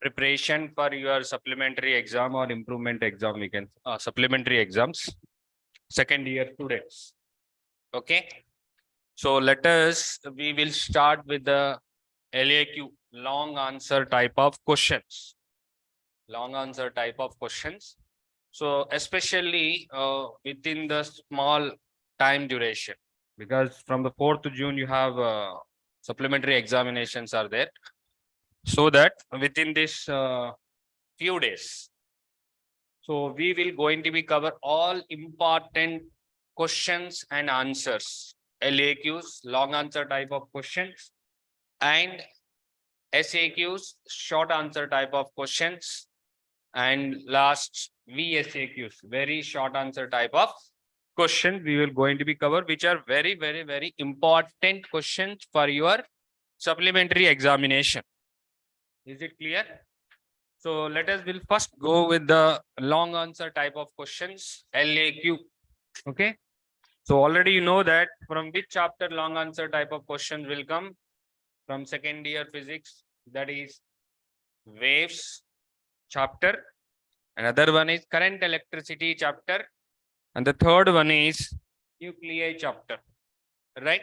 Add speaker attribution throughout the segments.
Speaker 1: preparation for your supplementary exam or improvement exam. We can supplementary exams, second year students. Okay. So we will start with the LAQ, long answer type of questions. Long answer type of questions. So especially within the small time duration, because from the 4th of June, you have supplementary examinations are there. So that within this few days, so we will going to be cover all important questions and answers, LAQs, long answer type of questions, and SAQs, short answer type of questions, and last VSAQs, very short answer type of question we will going to be covered, which are very, very, very important questions for your supplementary examination. Is it clear? So will first go with the long answer type of questions, LAQ. Okay. So already you know that from which chapter long answer type of questions will come from second year physics, that is waves chapter. Another one is current electricity chapter. And the third one is nuclei chapter, right?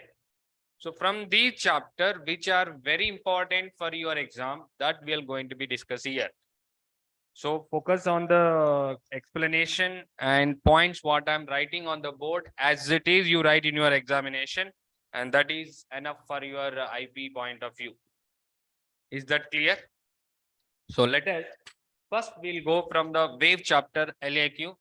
Speaker 1: So from these chapter, which are very important for your exam, that we are going to be discussing here. So focus on the explanation and points what I'm writing on the board as it is you write in your examination, and that is enough for your IP point of view. Is that clear? So let us first we'll go from the wave chapter LAQ.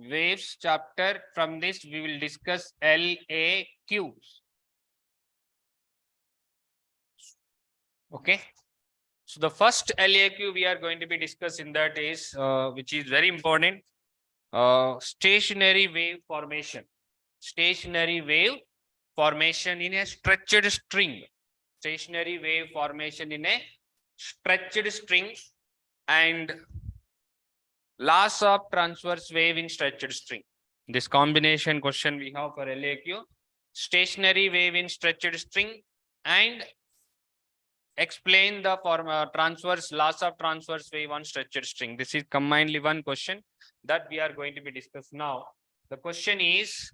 Speaker 1: Waves chapter, from this we will discuss LAQs. Okay. So the first LAQ we are going to be discussing that is, which is very important, stationary wave formation. Stationary wave formation in a stretched string. Stationary wave formation in a stretched string and loss of transverse wave in stretched string. This combination question we have for LAQ, stationary wave in stretched string, and explain the transverse loss of transverse wave on stretched string. This is combinedly one question that we are going to be discussed now. The question is,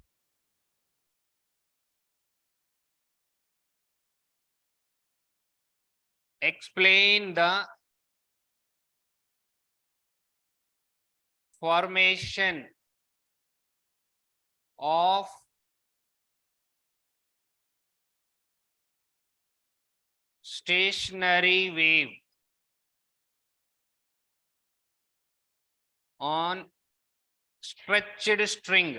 Speaker 1: explain the formation of stationary wave on stretched string.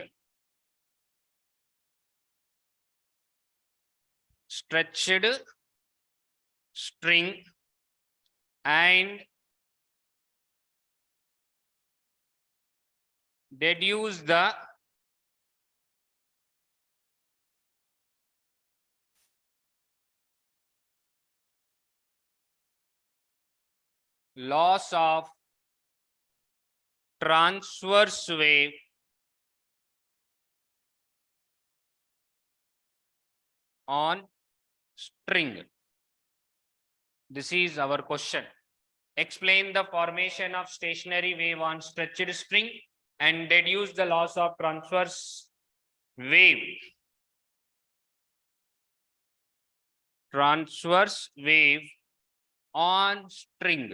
Speaker 1: Stretched string and deduce the loss of transverse wave on string. This is our question. Explain the formation of stationary wave on stretched string and deduce the loss of transverse wave. Transverse wave on string.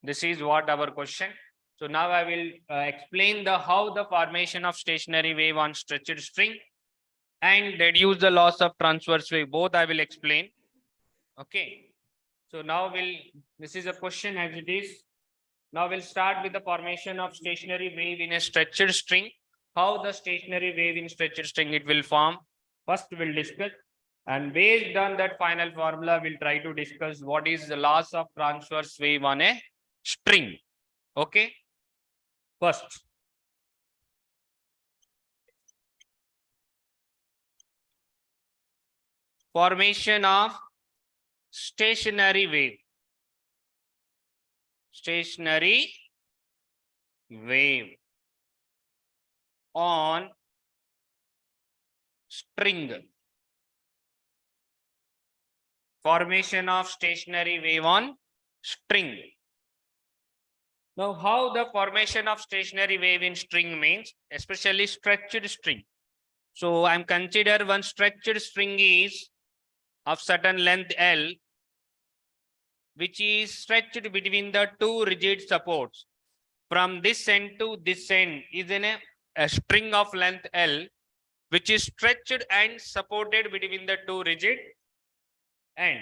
Speaker 1: This is what our question. So now I will explain how the formation of stationary wave on stretched string and deduce the loss of transverse wave. Both I will explain. Okay. So now this is a question as it is. Now we'll start with the formation of stationary wave in a stretched string. How the stationary wave in stretched string it will form. First we'll discuss, and based on that final formula, we'll try to discuss what is the loss of transverse wave on a string. Okay. First, Formation of stationary wave. Stationary wave on string. Formation of stationary wave on string. Now, how the formation of stationary wave in string means, especially stretched string. So I'm consider one stretched string is of certain length L, which is stretched between the two rigid supports. From this end to this end is in a string of length L, which is stretched and supported between the two rigid end,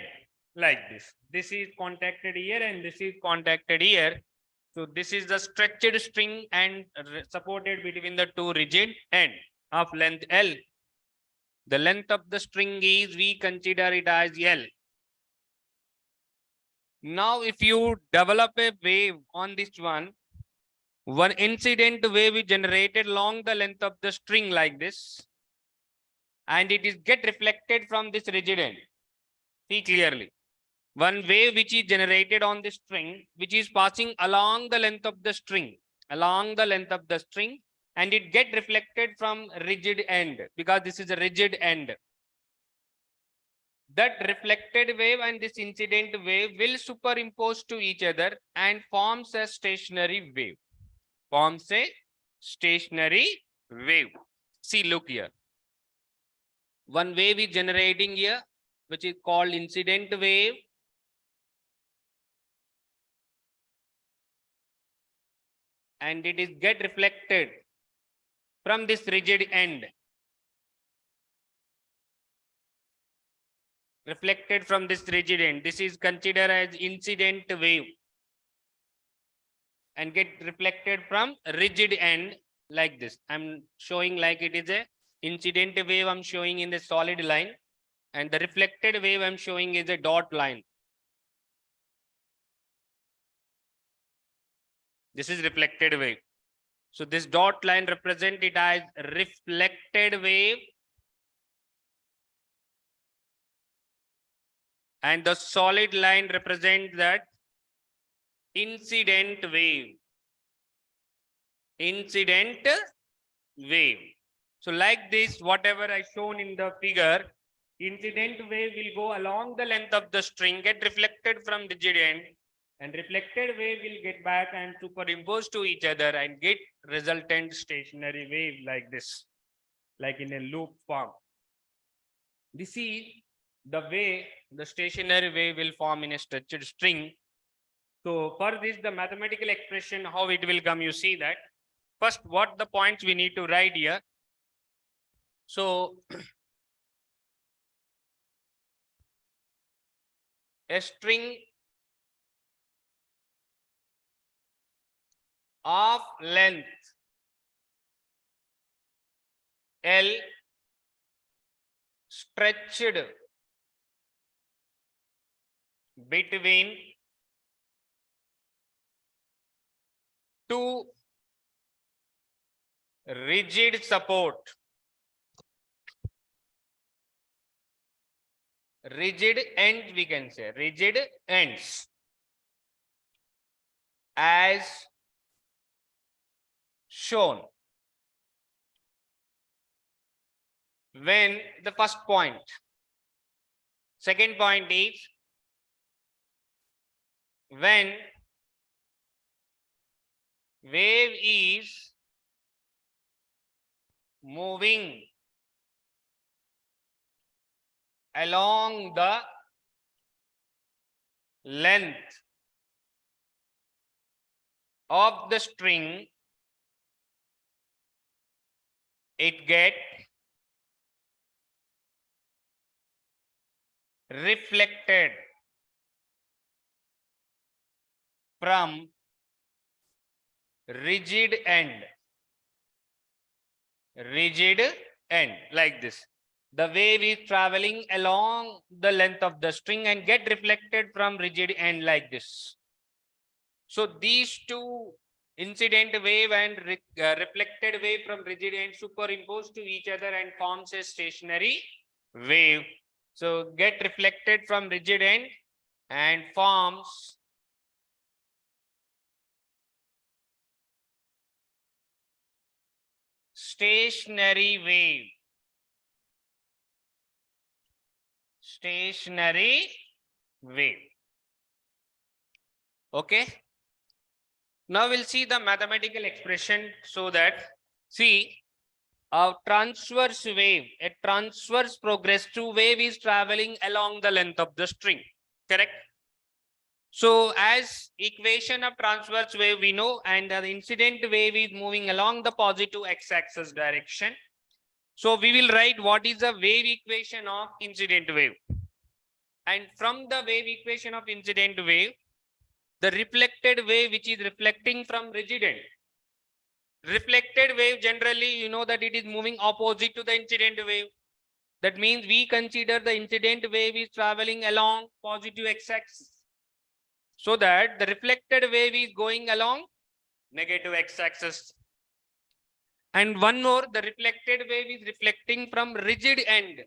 Speaker 1: like this. This is contacted here and this is contacted here. So this is the stretched string and supported between the two rigid end of length L. The length of the string is, we consider it as L. Now, if you develop a wave on this one incident wave is generated along the length of the string like this, and it is get reflected from this rigid end. See clearly. One wave which is generated on the string, which is passing along the length of the string, and it get reflected from rigid end, because this is a rigid end. That reflected wave and this incident wave will superimpose to each other and forms a stationary wave. Forms a stationary wave. See, look here. One wave is generating here, which is called incident wave. And it is get reflected from this rigid end. Reflected from this rigid end. This is considered as incident wave. And get reflected from rigid end like this. I'm showing like it is a incident wave I'm showing in the solid line. And the reflected wave I'm showing is a dot line. This is reflected wave. So this dot line represent it as reflected wave. And the solid line represent that incident wave. Incident wave. So like this, whatever I shown in the figure, incident wave will go along the length of the string, get reflected from rigid end, and reflected wave will get back and superimpose to each other and get resultant stationary wave like this, like in a loop form. This is the way the stationary wave will form in a stretched string. So for this, the mathematical expression, how it will come, you see that. First, what the points we need to write here. So a string of length L stretched between two rigid support, rigid ends, we can say rigid ends, as shown. When the first point, second point is when wave is moving along the length of the string, it get reflected from rigid end, like this. The wave is traveling along the length of the string and get reflected from rigid end like this. So these two, incident wave and reflected wave from rigid end, superimpose to each other and forms a stationary wave. So get reflected from rigid end and forms stationary wave. Stationary wave. Okay. Now we'll see the mathematical expression so that, see, a transverse wave, a transverse progressive wave is traveling along the length of the string, correct? So as equation of transverse wave we know, and the incident wave is moving along the positive x-axis direction. So we will write what is the wave equation of incident wave. And from the wave equation of incident wave, the reflected wave which is reflecting from rigid end. Reflected wave generally, you know that it is moving opposite to the incident wave. That means we consider the incident wave is traveling along positive x-axis. So that the reflected wave is going along negative x-axis. And one more, the reflected wave is reflecting from rigid end.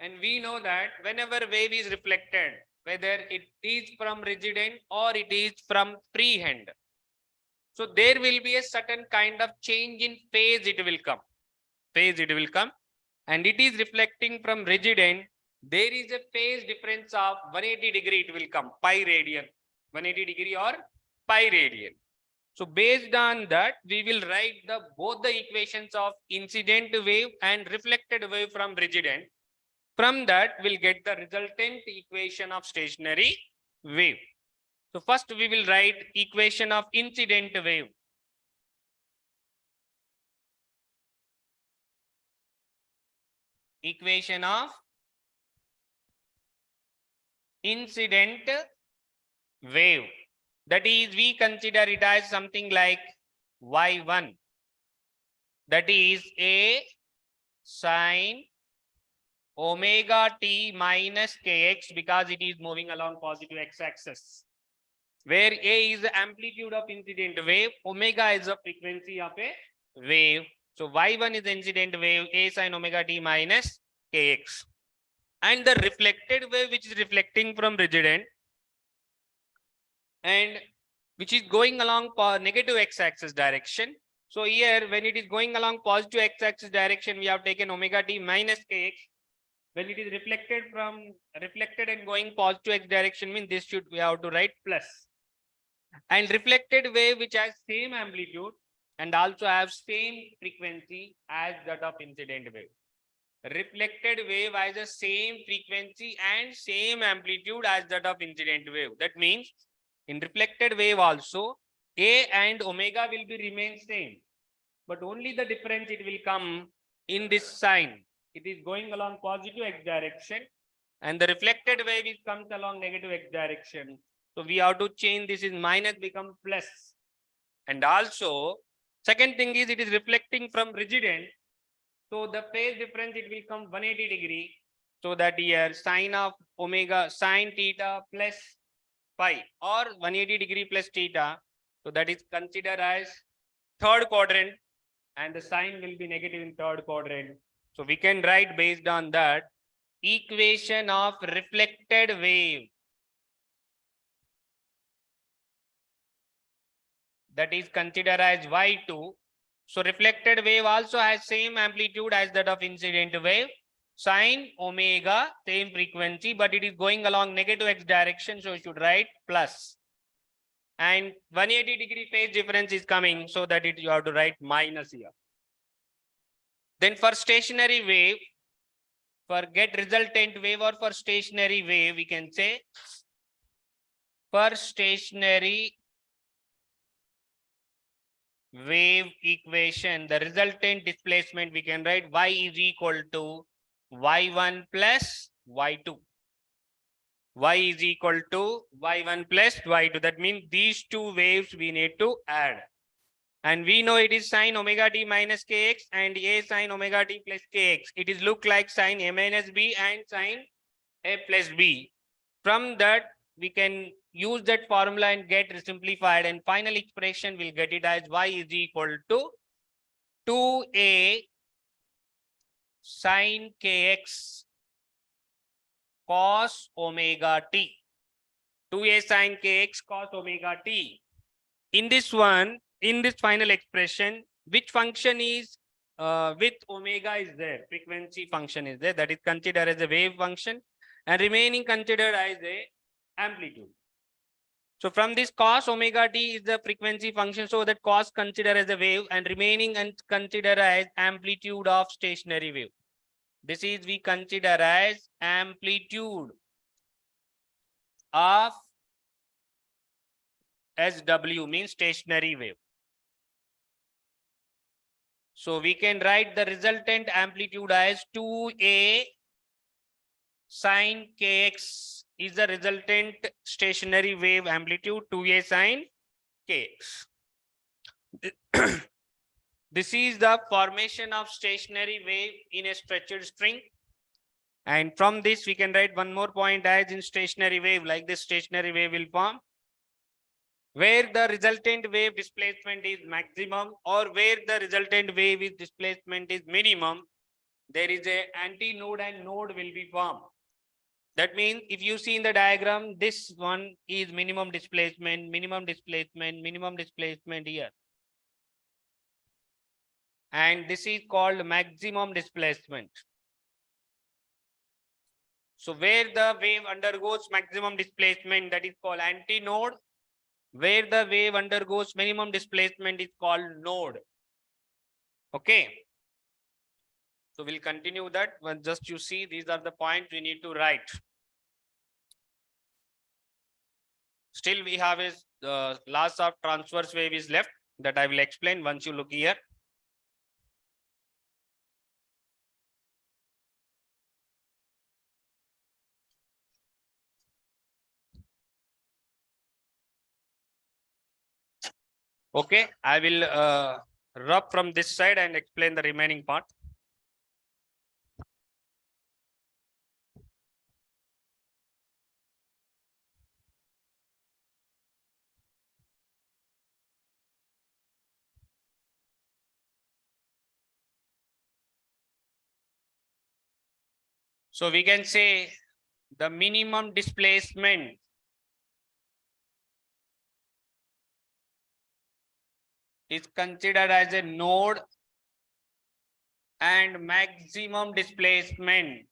Speaker 1: And we know that whenever wave is reflected, whether it is from rigid end or it is from free end, so there will be a certain kind of change in phase it will come. Phase it will come. And it is reflecting from rigid end. There is a phase difference of 180 degree it will come, pi radian. 180 degree or pi radian. So based on that, we will write the both the equations of incident wave and reflected wave from rigid end. From that, we'll get the resultant equation of stationary wave. So first we will write equation of incident wave. Equation of incident wave. That is, we consider it as something like y1. That is a sine omega t minus kx, because it is moving along positive x-axis, where a is the amplitude of incident wave, omega is the frequency of a wave. So y1 is the incident wave, a sine omega t minus kx. And the reflected wave which is reflecting from rigid end and which is going along for negative x-axis direction. So here when it is going along positive x-axis direction, we have taken omega t minus kx. When it is reflected and going positive x direction, means this should we have to write plus. And reflected wave which has same amplitude and also have same frequency as that of incident wave. Reflected wave has the same frequency and same amplitude as that of incident wave. That means in reflected wave also a and omega will be remain same, but only the difference it will come in this sign. It is going along positive x direction and the reflected wave is comes along negative x direction. So we have to change this, is minus become plus. And also second thing is it is reflecting from rigid end. So the phase difference it will come 180 degree. So that here sine of omega sine theta plus phi or 180 degree plus theta. So that is considered as third quadrant and the sign will be negative in third quadrant. So we can write based on that equation of reflected wave. That is considered as y2. So reflected wave also has same amplitude as that of incident wave. Sine omega, same frequency, but it is going along negative x direction. So you should write plus. And 180 degree phase difference is coming, so that you have to write minus here. Then for stationary wave, for get resultant wave or for stationary wave, we can say for stationary wave equation, the resultant displacement we can write y is equal to y1 plus y2. Y is equal to y1 plus y2. That means these two waves we need to add. And we know it is sine omega t minus kx and a sine omega t plus kx. It is look like sine a minus b and sine a plus b. From that, we can use that formula and get simplified, and final expression will get it as y is equal to 2a sine kx cos omega t. 2a sin kx cos omega t. In this one, in this final expression, which function is with omega is there, frequency function is there, that is considered as a wave function, and remaining considered as a amplitude. So from this cos omega t is the frequency function, so that cos considered as a wave and remaining and considered as amplitude of stationary wave. This is we consider as amplitude of SW, means stationary wave. So we can write the resultant amplitude as 2a sin kx is the resultant stationary wave amplitude, 2a sin kx. This is the formation of stationary wave in a stretched string. And from this, we can write one more point as in stationary wave, like this stationary wave will form, where the resultant wave displacement is maximum or where the resultant wave is displacement is minimum, there is a antinode and node will be formed. That means if you see in the diagram, this one is minimum displacement here. And this is called maximum displacement. So where the wave undergoes maximum displacement, that is called antinode. Where the wave undergoes minimum displacement is called node. Okay. So we'll continue that. But just you see, these are the points we need to write. Still we have a loss of transverse wave is left, that I will explain once you look here. Okay, I will rub from this side and explain the remaining part. So we can say the minimum displacement is considered as a node and maximum displacement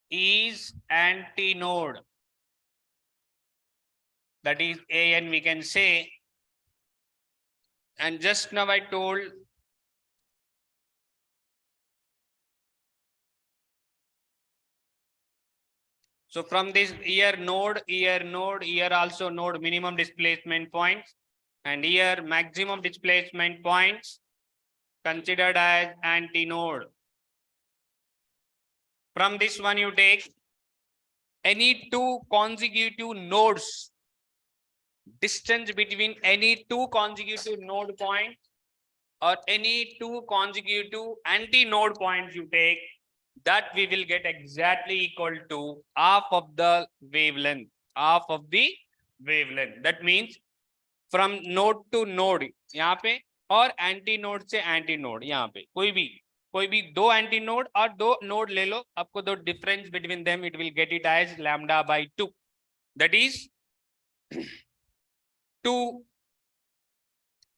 Speaker 1: is antinode. That is AN we can say. And just now I told so from this here node, here also node minimum displacement points, and here maximum displacement points considered as antinode. From this one you take any two consecutive nodes, distance between any two consecutive node points or any two consecutive anti-node points you take, that we will get exactly equal to half of the wavelength, That means from node to node यहाँ पे और anti node से anti node यहाँ पे कोई भी दो anti node और दो नोड ले लो, आपको दो difference between them it will get it as lambda by 2, that is two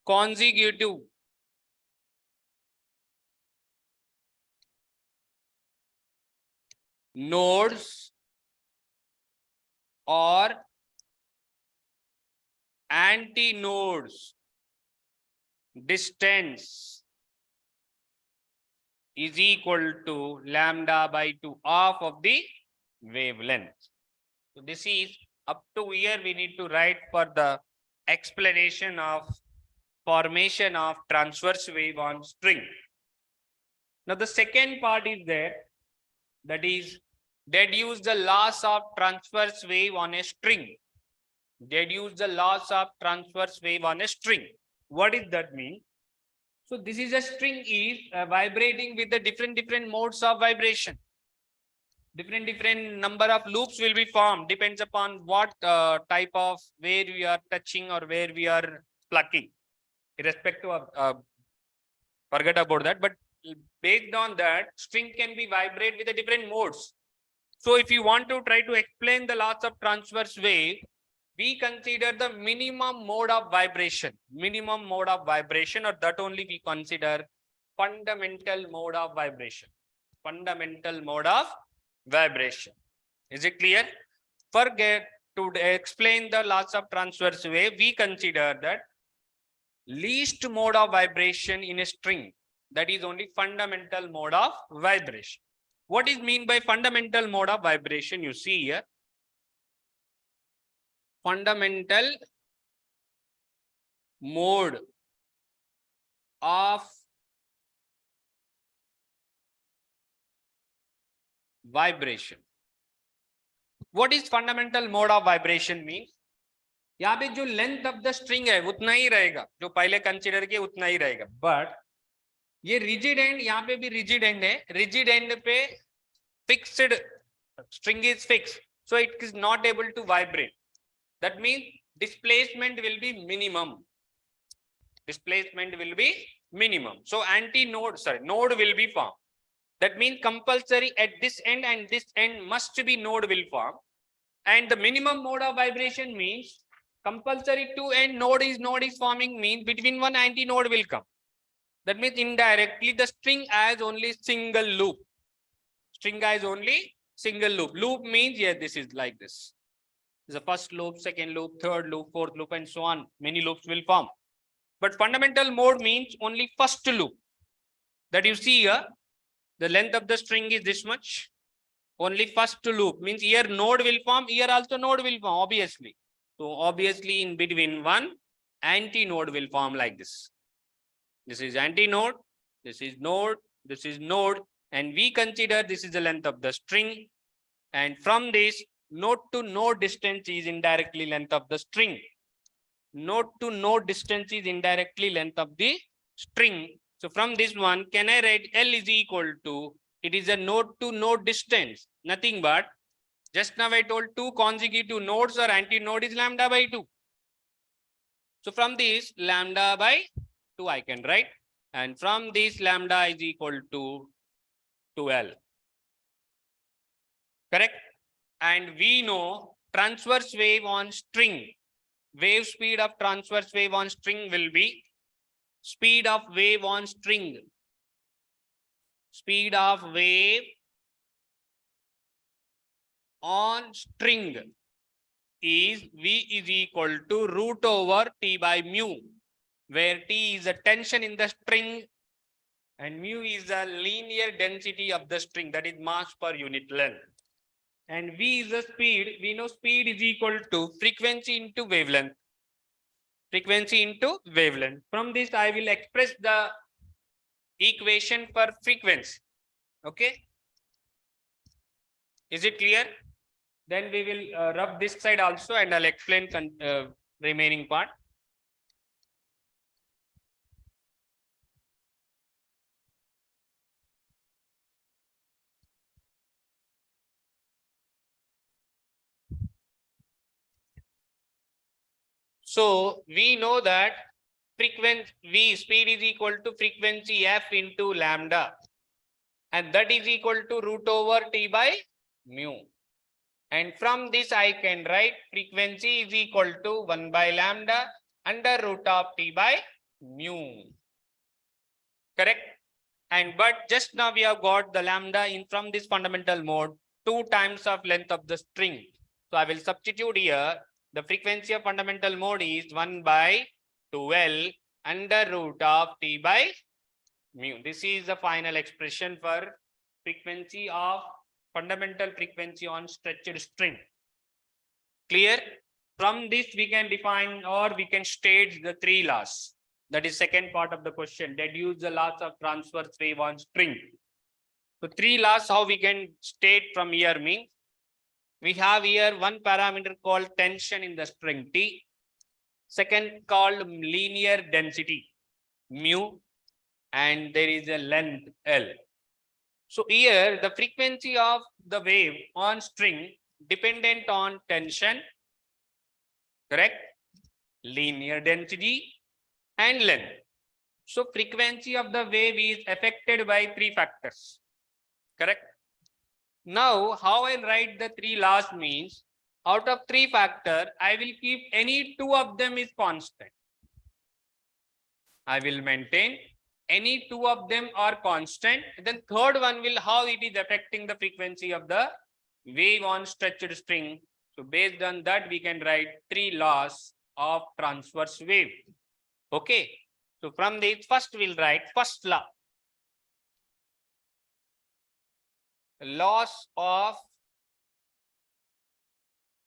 Speaker 1: consecutive nodes or anti-nodes distance is equal to lambda by 2, half of the wavelength. So this is up to here we need to write for the explanation of formation of transverse wave on string. Now the second part is there, that is deduce the loss of transverse wave on a string. Deduce the loss of transverse wave on a string. What does that mean? So this is a string is vibrating with the different modes of vibration. Different number of loops will be formed, depends upon what type of where we are touching or where we are plucking. Irrespective of forget about that, but based on that, string can be vibrate with the different modes. So if you want to try to explain the laws of transverse wave, we consider the minimum mode of vibration, or that only we consider fundamental mode of vibration, Is it clear? Forget to explain the laws of transverse wave, we consider that least mode of vibration in a string, that is only fundamental mode of vibration. What is mean by fundamental mode of vibration? You see here, fundamental mode of vibration. What is fundamental mode of vibration means? यहाँ पे जो length of the string है उतना ही रहेगा, जो पहले consider किया उतना ही रहेगा, बट ये रिजिड एंड, यहाँ पे भी रिजिड एंड है, रिजिड एंड पे fixed string is fix, so it is not able to vibrate. That means displacement will be minimum. So node will be formed. That means compulsory at this end and this end must be node will form. And the minimum mode of vibration means compulsory two end node is forming, means between one antinode will come. That means indirectly the string has only single loop. Loop means, yeah, this is like this. The first loop, second loop, third loop, fourth loop, and so on. Many loops will form. But fundamental mode means only first loop. That you see here, the length of the string is this much. Only first loop means here node will form, here also node will form, obviously. So obviously in between one antinode will form like this. This is antinode, this is node, and we consider this is the length of the string. And from this, node to node distance is indirectly length of the string. Node to node distance is indirectly length of the string. So from this one, can I write L is equal to, it is a node to node distance, nothing but, just now I told two consecutive nodes or antinode is lambda by 2. So from this lambda by 2 I can write, and from this lambda is equal to 2L. Correct? And we know transverse wave on string, wave speed of transverse wave on string will be speed of wave on string. Speed of wave on string is V is equal to root over T by mu, where T is the tension in the string and mu is the linear density of the string, that is mass per unit length. And V is the speed. We know speed is equal to frequency into wavelength. From this, I will express the equation for frequency. Okay. Is it clear? Then we will rub this side also, and I'll explain remaining part. So we know that frequency V speed is equal to frequency F into lambda, and that is equal to root over T by mu. And from this I can write frequency is equal to 1 by lambda under root of T by mu. Correct? And but just now we have got the lambda in from this fundamental mode 2 times of length of the string. So I will substitute here. The frequency of fundamental mode is 1 by 2L under root of T by mu. This is the final expression for frequency of fundamental frequency on stretched string. Clear? From this we can define or we can state the 3 laws. That is second part of the question. Deduce the laws of transverse wave on string. So 3 laws how we can state from here means, we have here one parameter called tension in the string T, second called linear density mu, and there is a length L. So here the frequency of the wave on string dependent on tension, correct, linear density and length. So frequency of the wave is affected by 3 factors, correct? Now, how I'll write the three laws means, out of three factor, I will keep any two of them is constant. I will maintain any two of them are constant. Then third one will how it is affecting the frequency of the wave on stretched string. So based on that, we can write three laws of transverse wave. Okay. So from this, first we'll write first law. Laws of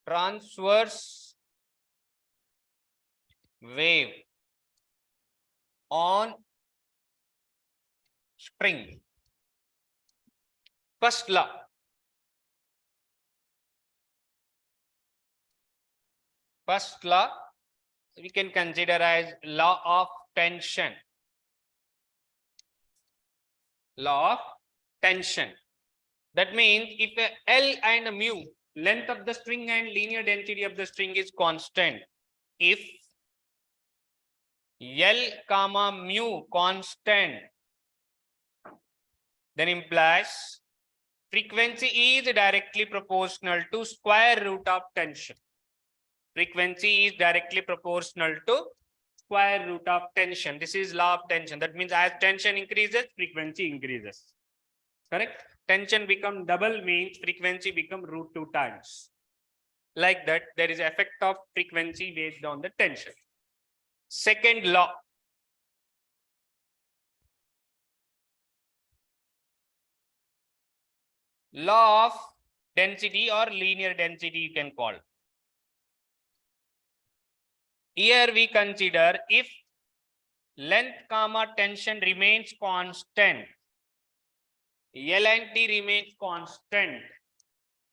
Speaker 1: transverse wave on string. First law. First law we can consider as law of tension. Law of tension. That means if L and mu, length of the string and linear density of the string is constant, if L comma mu constant, then implies frequency is directly proportional to square root of tension. Frequency is directly proportional to square root of tension. This is law of tension. That means as tension increases, frequency increases. Correct? Tension become double means frequency become root 2 times. Like that, there is effect of frequency based on the tension. Second law. Law of density or linear density you can call. Here we consider if length comma tension remains constant, L and T remains constant,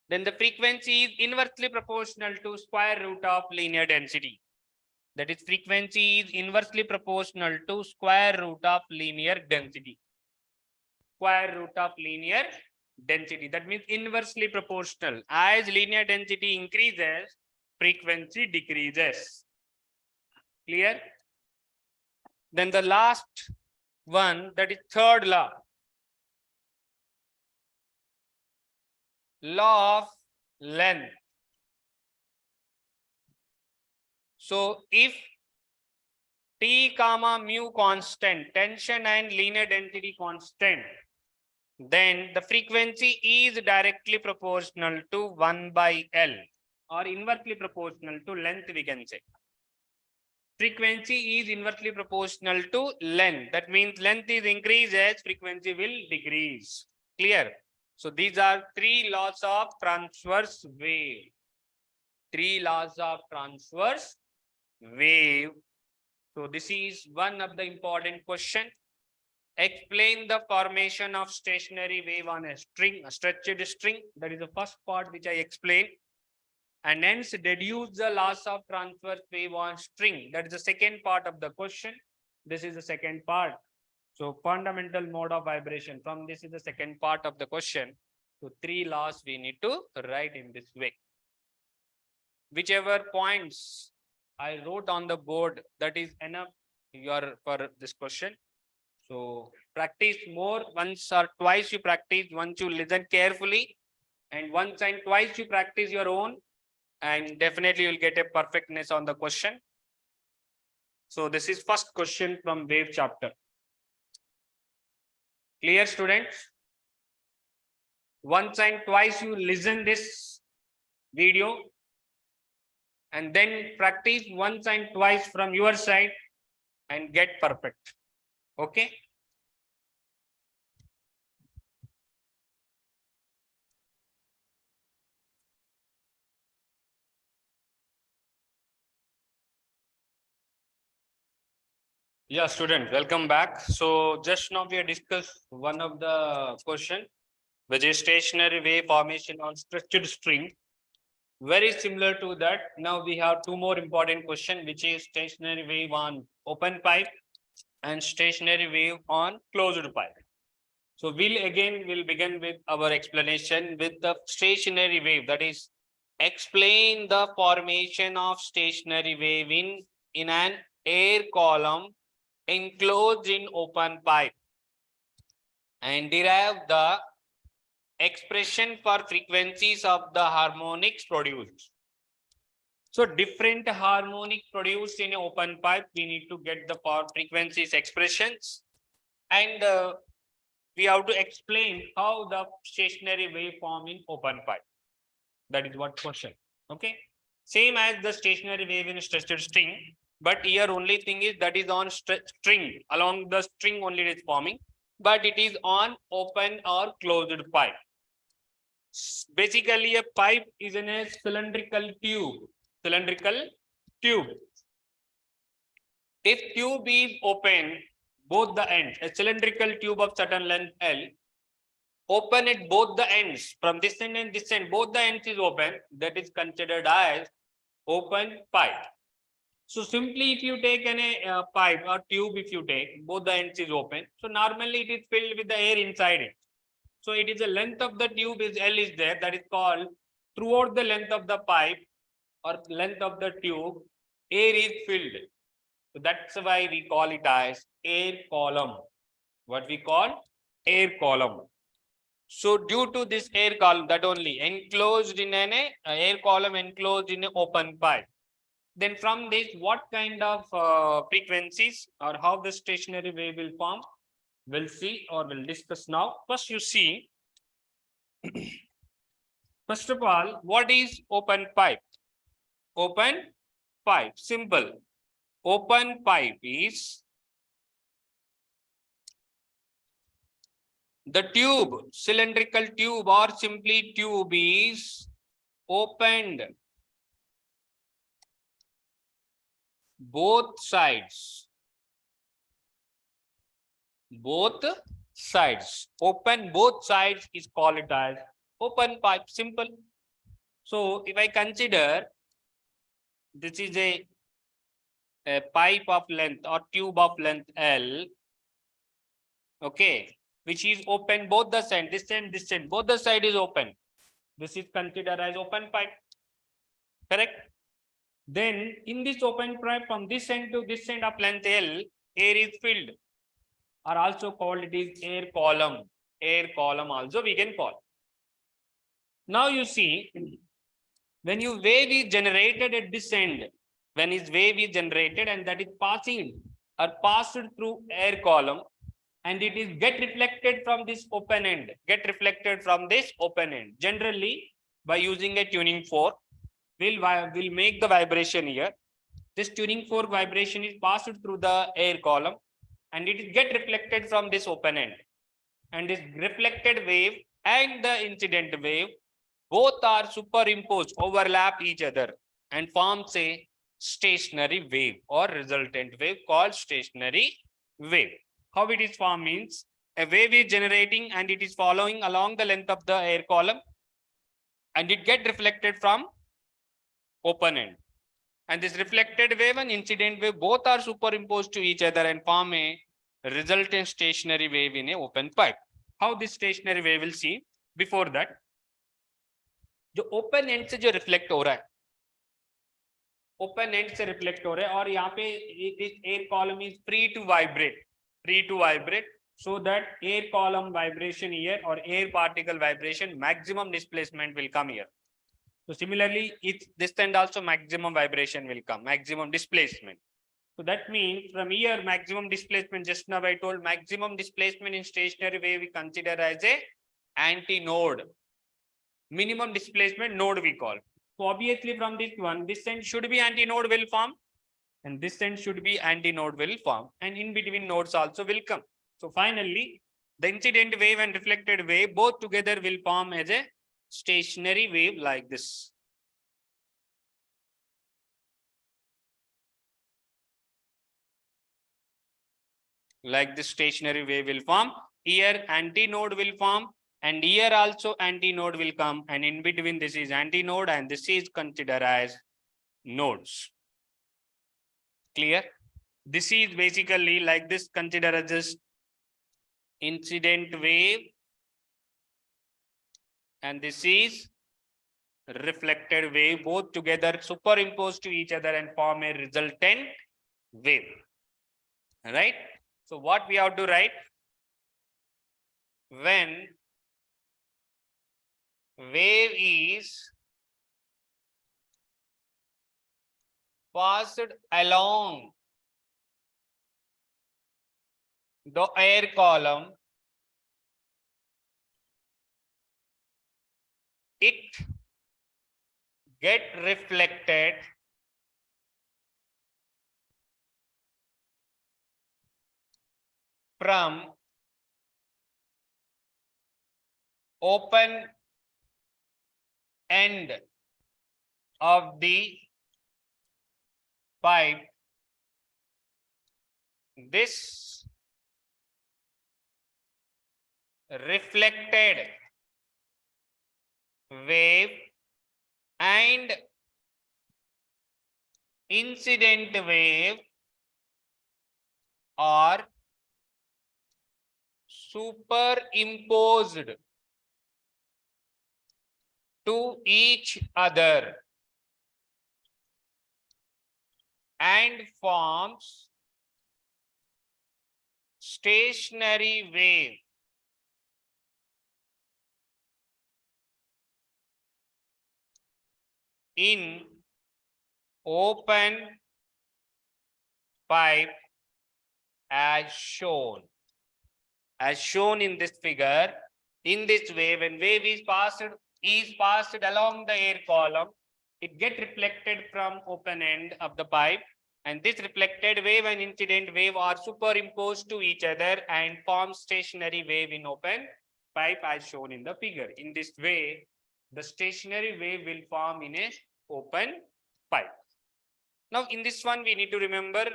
Speaker 1: then the frequency is inversely proportional to square root of linear density. That is, frequency is inversely proportional to square root of linear density. Square root of linear density. That means inversely proportional. As linear density increases, frequency decreases. Clear? Then the last one, that is third law. Law of length. So if T comma mu constant, tension and linear density constant, then the frequency is directly proportional to 1 by L or inversely proportional to length, we can say. Frequency is inversely proportional to length. That means length is increases, frequency will decrease. Clear? So these are three laws of transverse wave. Three laws of transverse wave. So this is one of the important question. Explain the formation of stationary wave on a string, a stretched string. That is the first part which I explained. And hence deduce the laws of transverse wave on string. That is the second part of the question. This is the second part. So fundamental mode of vibration. From this is the second part of the question. So three laws we need to write in this way. Whichever points I wrote on the board, that is enough for this question. So practice more. Once or twice you practice, once you listen carefully, and once and twice you practice your own, and definitely you'll get a perfectness on the question. So this is first question from wave chapter. Clear, students? Once and twice you listen this video and then practice once and twice from your side and get perfect. Okay? Yeah, student, welcome back. So just now we have discussed one of the question, which is stationary wave formation on stretched string. Very similar to that. Now we have two more important question, which is stationary wave on open pipe and stationary wave on closed pipe. So we'll begin with our explanation with the stationary wave. That is, explain the formation of stationary wave in an air column enclosed in open pipe and derive the expression for frequencies of the harmonics produced. So different harmonic produced in an open pipe, we need to get the frequencies expressions, and we have to explain how the stationary wave form in open pipe. That is what question. Okay. Same as the stationary wave in stretched string, but here only thing is that is on string, along the string only it is forming, but it is on open or closed pipe. Basically, a pipe is in a cylindrical tube. Cylindrical tube. If tube is open, both the ends, a cylindrical tube of certain length L, open at both the ends, from this end and this end, both the ends is open, that is considered as open pipe. So simply if you take a pipe or tube, if you take, both the ends is open. So normally it is filled with the air inside it. So it is the length of the tube is L is there, that is called throughout the length of the pipe or length of the tube, air is filled. So that's why we call it as air column. What we call air column. So due to this air column, that only enclosed in an air column enclosed in an open pipe. Then from this, what kind of frequencies or how the stationary wave will form, we'll see or we'll discuss now. First you see, first of all, what is open pipe? Open pipe, simple. Open pipe is the tube, cylindrical tube or simply tube is opened both sides. Both sides. Open both sides is called it as open pipe, simple. So if I consider this is a pipe of length or tube of length L, okay, which is open both the sides, this end, both the side is open. This is considered as open pipe, correct? Then in this open pipe from this end to this end of length L, air is filled, or also called it is air column. Air column also we can call. Now you see, when you wave is generated at this end, when his wave is generated and that is passing or passed through air column, and it is get reflected from this open end, Generally, by using a tuning fork, we'll make the vibration here. This tuning fork vibration is passed through the air column and it is get reflected from this open end. And this reflected wave and the incident wave, both are superimposed, overlap each other and forms a stationary wave or resultant wave called stationary wave. How it is formed means a wave is generating and it is following along the length of the air column and it get reflected from open end. And this reflected wave and incident wave both are superimposed to each other and form a resultant stationary wave in a open pipe. How this stationary wave will see? Before that, जो open and से जो reflect हो रहा है, open and से reflect हो रहा है और यहाँ पे air column is free to vibrate so that air column vibration here or air particle vibration, maximum displacement will come here. So similarly, it's this end also maximum vibration will come, maximum displacement. So that means from here maximum displacement, just now I told maximum displacement in stationary wave we consider as a anti-node. Minimum displacement node we call. So obviously from this one, this end should be anti-node will form and this end should be anti-node will form and in between nodes also will come. So finally, the incident wave and reflected wave both together will form as a stationary wave like this. Like this stationary wave will form. Here anti-node will form and here also anti-node will come and in between this is anti-node and this is considered as nodes. Clear? This is basically like this, consider as this incident wave and this is reflected wave, both together superimposed to each other and form a resultant wave. Right? So what we have to write? When wave is passed along the air column, it get reflected from open end of the pipe. This reflected wave and incident wave are superimposed to each other and forms stationary wave. In open pipe as shown. As shown in this figure, in this way, when wave is passed along the air column, it gets reflected from open end of the pipe, and this reflected wave and incident wave are superimposed to each other and form stationary wave in open pipe as shown in the figure. In this way, the stationary wave will form in a open pipe. Now, in this one, we need to remember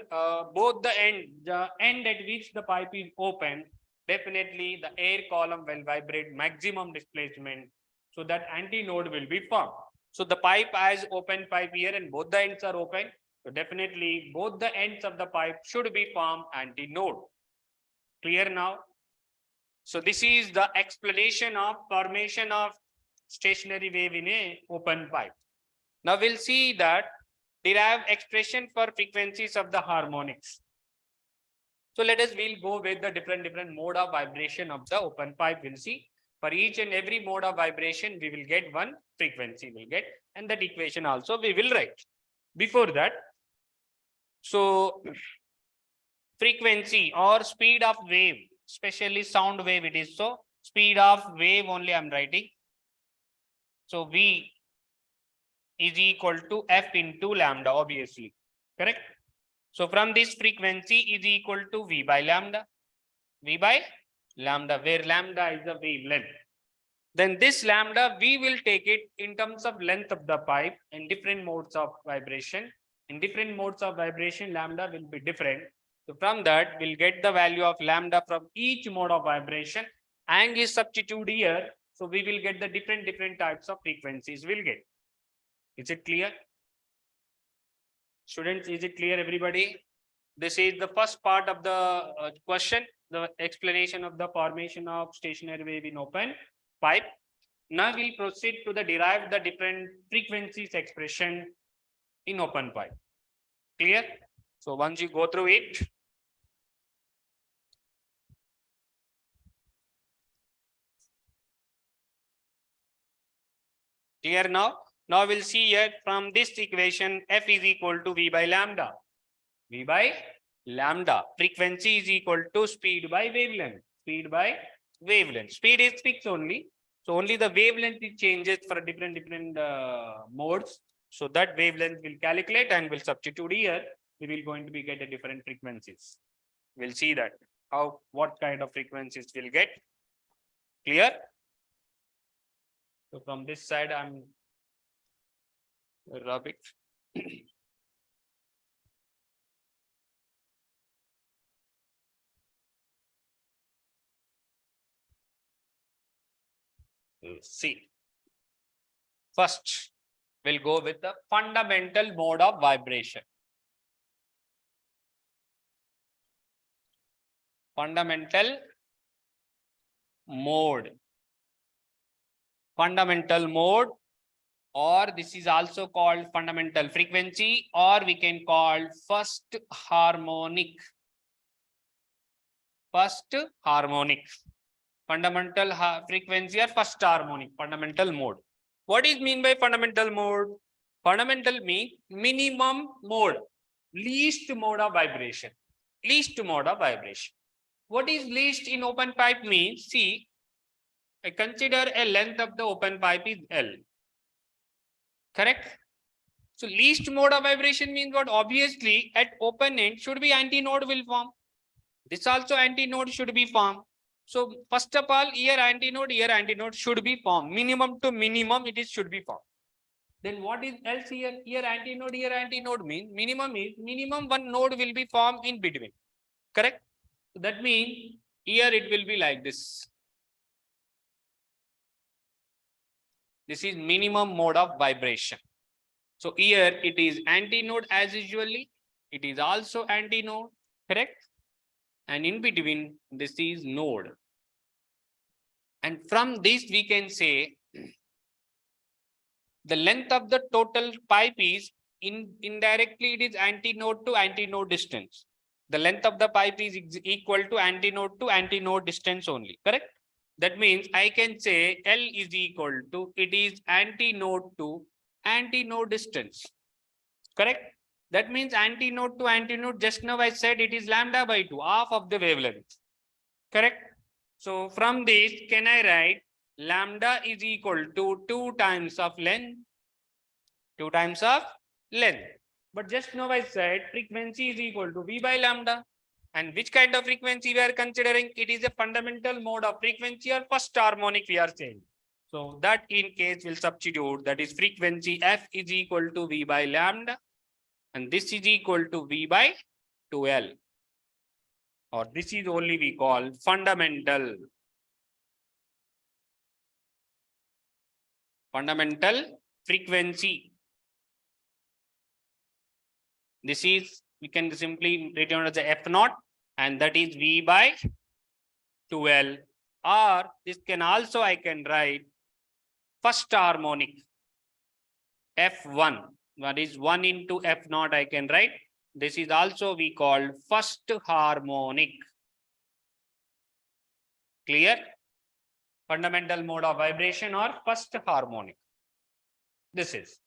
Speaker 1: both the end at which the pipe is open, definitely the air column will vibrate maximum displacement, so that antinode will be formed. So the pipe has open pipe here and both the ends are open. So definitely both the ends of the pipe should be formed antinode. Clear now? So this is the explanation of formation of stationary wave in a open pipe. Now we'll see that derive expression for frequencies of the harmonics. So we'll go with the different mode of vibration of the open pipe. We'll see for each and every mode of vibration, we will get one frequency we'll get, and that equation also we will write. Before that, so frequency or speed of wave, especially sound wave, it is so speed of wave only I'm writing. So V is equal to F into lambda, obviously, correct? So from this frequency is equal to V by lambda, where lambda is the wavelength. Then this lambda, we will take it in terms of length of the pipe in different modes of vibration. In different modes of vibration, lambda will be different. So from that, we'll get the value of lambda from each mode of vibration and is substitute here. So we will get the different types of frequencies we'll get. Is it clear? Students, is it clear, everybody? This is the first part of the question, the explanation of the formation of stationary wave in open pipe. Now we'll proceed to derive the different frequencies expression in open pipe. Clear? So once you go through it, clear now? Now we'll see here from this equation, F is equal to V by lambda. V by lambda. Frequency is equal to speed by wavelength. Speed by wavelength. Speed is fixed only. So only the wavelength it changes for different modes. So that wavelength will calculate and will substitute here. We will going to be get a different frequencies. We'll see that what kind of frequencies we'll get. Clear? So from this side, I'm rubbing. See, first we'll go with the fundamental mode of vibration. Fundamental mode, or this is also called fundamental frequency, or we can call first harmonic. fundamental frequency or first harmonic, fundamental mode. What is mean by fundamental mode? Fundamental means minimum mode, least mode of vibration, least mode of vibration. What is least in open pipe means? See, I consider a length of the open pipe is L. Correct? So least mode of vibration means what? Obviously, at open end should be antinode will form. This also antinode should be formed. So first of all, here antinode should be formed. Minimum to minimum, it is should be formed. Then what is else here? Here antinode means minimum is minimum one node will be formed in between. Correct? So that means here it will be like this. This is minimum mode of vibration. So here it is antinode as usually. It is also antinode. Correct? And in between, this is node. And from this, we can say the length of the total pipe is indirectly, it is antinode to antinode distance. The length of the pipe is equal to antinode distance only. Correct? That means I can say L is equal to, it is antinode to antinode distance. Correct? That means antinode to antinode, just now I said it is lambda by 2, half of the wavelength. Correct? So from this, can I write lambda is equal to 2 times of length, 2 times of length. But just now I said frequency is equal to V by lambda. And which kind of frequency we are considering? It is a fundamental mode of frequency or first harmonic we are saying. So that in case will substitute, that is frequency F is equal to V by lambda. And this is equal to V by 2L. Or this is only we call fundamental frequency. This is, we can simply write down as a F naught, and that is V by 2L. Or this can also, I can write first harmonic F1. That is 1 into F naught I can write. This is also we call first harmonic. Clear? Fundamental mode of vibration or first harmonic. This is.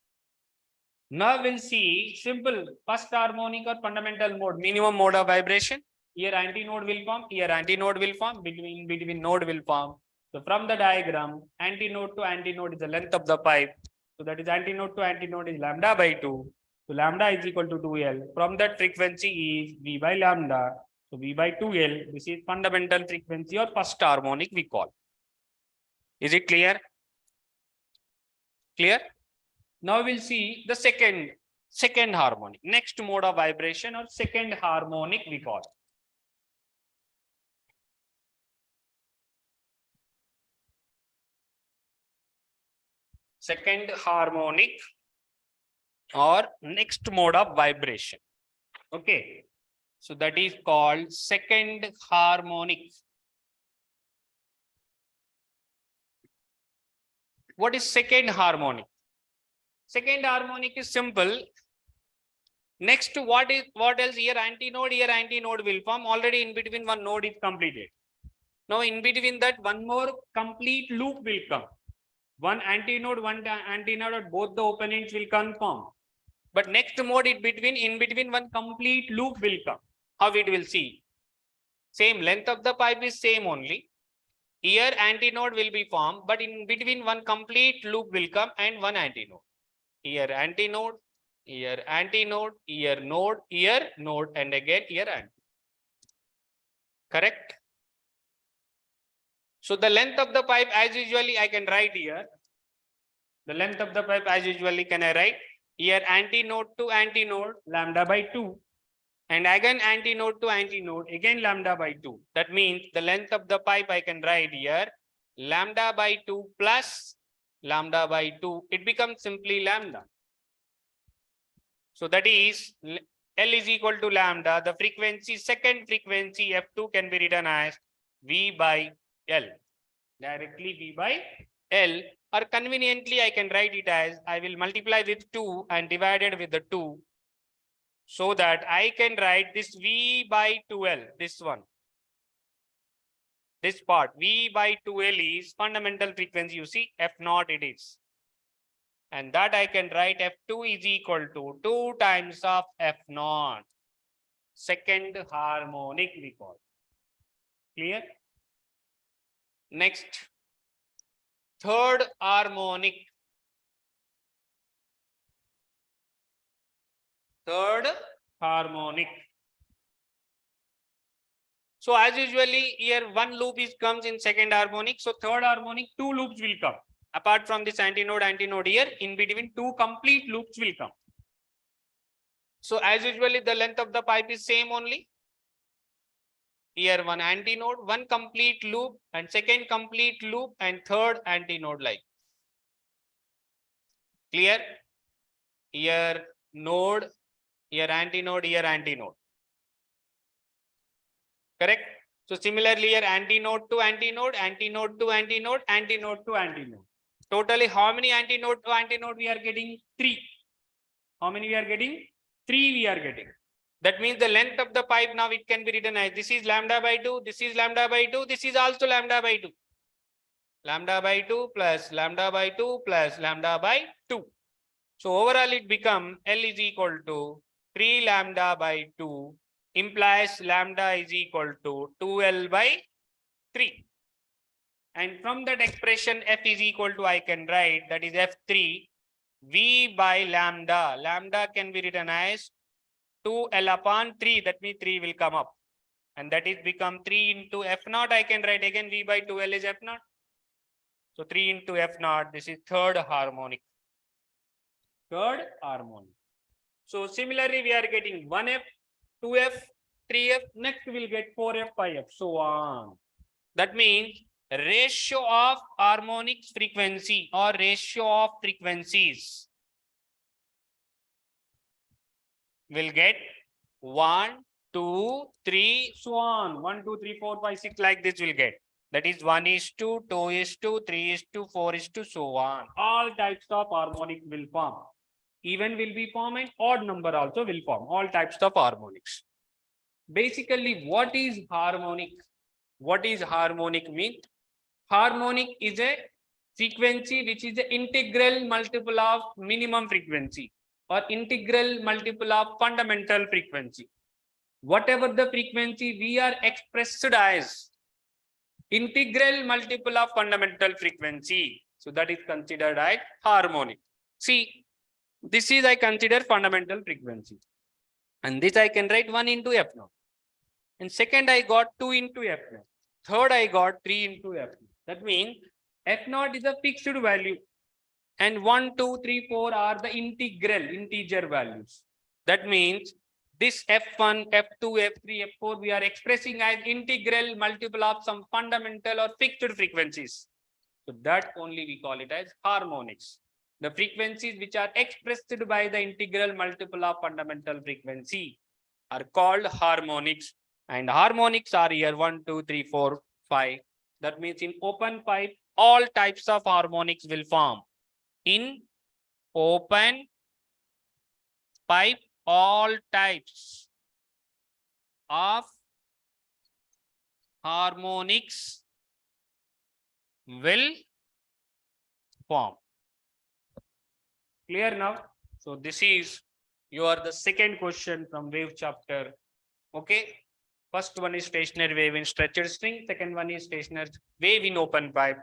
Speaker 1: Now we'll see simple first harmonic or fundamental mode, minimum mode of vibration. Here antinode will form, here antinode will form, between node will form. So from the diagram, antinode to antinode is the length of the pipe. So that is antinode to antinode is lambda by 2. So lambda is equal to 2L. From that frequency is V by lambda. So V by 2L, this is fundamental frequency or first harmonic we call. Is it clear? Clear? Now we'll see the second harmonic, next mode of vibration or second harmonic we call. Second harmonic or next mode of vibration. Okay. So that is called second harmonic. What is second harmonic? Second harmonic is simple. Next, what else? Here antinode will form. Already in between one node is completed. Now in between that one more complete loop will come. One antinode at both the open ends will conform. But next mode in between one complete loop will come. How it will see? Same length of the pipe is same only. Here antinode will be formed, but in between one complete loop will come and one antinode. Here antinode, here antinode, here node, and again here antinode. Correct? So the length of the pipe as usually I can write here. The length of the pipe as usually can I write? Here antinode to antinode, lambda by 2. And again antinode to antinode, again lambda by 2. That means the length of the pipe I can write here, lambda by 2 plus lambda by 2. It becomes simply lambda. So that is L is equal to lambda. The frequency, second frequency F2 can be written as V by L. Directly V by L, or conveniently I can write it as I will multiply with 2 and divided with the 2. So that I can write this V by 2L, this one. this part V by 2L is fundamental frequency. You see F0 it is. And that I can write F2 is equal to 2 times of F0. Second harmonic we call. Clear? Next, third harmonic. Third harmonic. So as usually here one loop is comes in second harmonic. So third harmonic 2 loops will come. Apart from this antinode here, in between 2 complete loops will come. So as usually the length of the pipe is same only. Here one antinode, one complete loop, and second complete loop, and third antinode like. Clear? Here node, here antinode, here antinode. Correct? So similarly here antinode to antinode, antinode to antinode, antinode to antinode. Totally how many antinode to antinode we are getting? 3. How many we are getting? 3 we are getting. That means the length of the pipe now it can be written as this is lambda by 2, this is lambda by 2, this is also lambda by 2. Lambda by 2 plus lambda by 2 plus lambda by 2. So overall it become L is equal to 3 lambda by 2 implies lambda is equal to 2L by 3. And from that expression F is equal to I can write that is F3 V by lambda. Lambda can be written as 2L upon 3. That means 3 will come up. And that is become 3 into F0. I can write again V by 2L is F0. So 3 into F0. This is third harmonic. Third harmonic. So similarly, we are getting 1F, 2F, 3F. Next we will get 4F, 5F. So on. That means ratio of harmonic frequency or ratio of frequencies will get 1, 2, 3, so on. 1, 2, 3, 4, 5, 6 like this will get. That is 1:2, 2:2, 3:2, 4:2, so on. All types of harmonic will form. Even will be formed and odd number also will form. All types of harmonics. Basically, what is harmonic? What is harmonic mean? Harmonic is a frequency which is the integral multiple of minimum frequency or integral multiple of fundamental frequency. Whatever the frequency we are expressed as integral multiple of fundamental frequency. So that is considered as harmonic. See, this is I consider fundamental frequency. And this I can write 1 into F0. And second I got 2 into F0. Third I got 3 into F0. That means F0 is a fixed value. And 1, 2, 3, 4 are the integer values. That means this F1, F2, F3, F4 we are expressing as integral multiple of some fundamental or fixed frequencies. So that only we call it as harmonics. The frequencies which are expressed by the integral multiple of fundamental frequency are called harmonics. And harmonics are here 1, 2, 3, 4, 5. That means in open pipe, all types of harmonics will form. In open pipe, all types of harmonics will form. Clear now? So this is the second question from wave chapter. Okay. First one is stationary wave in stretched string. Second one is stationary wave in open pipe.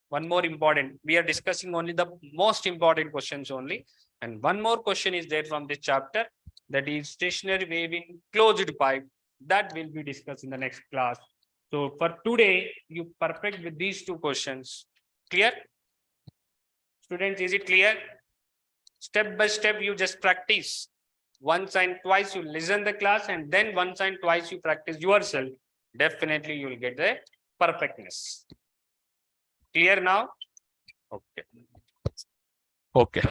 Speaker 1: One more important. We are discussing only the most important questions only. And one more question is there from this chapter. That is stationary wave in closed pipe. That will be discussed in the next class. So for today, you perfect with these 2 questions. Clear? Students, is it clear? Step by step, you just practice. Once and twice you listen the class, and then once and twice you practice yourself. Definitely you will get the perfectness. Clear now? Okay. Okay.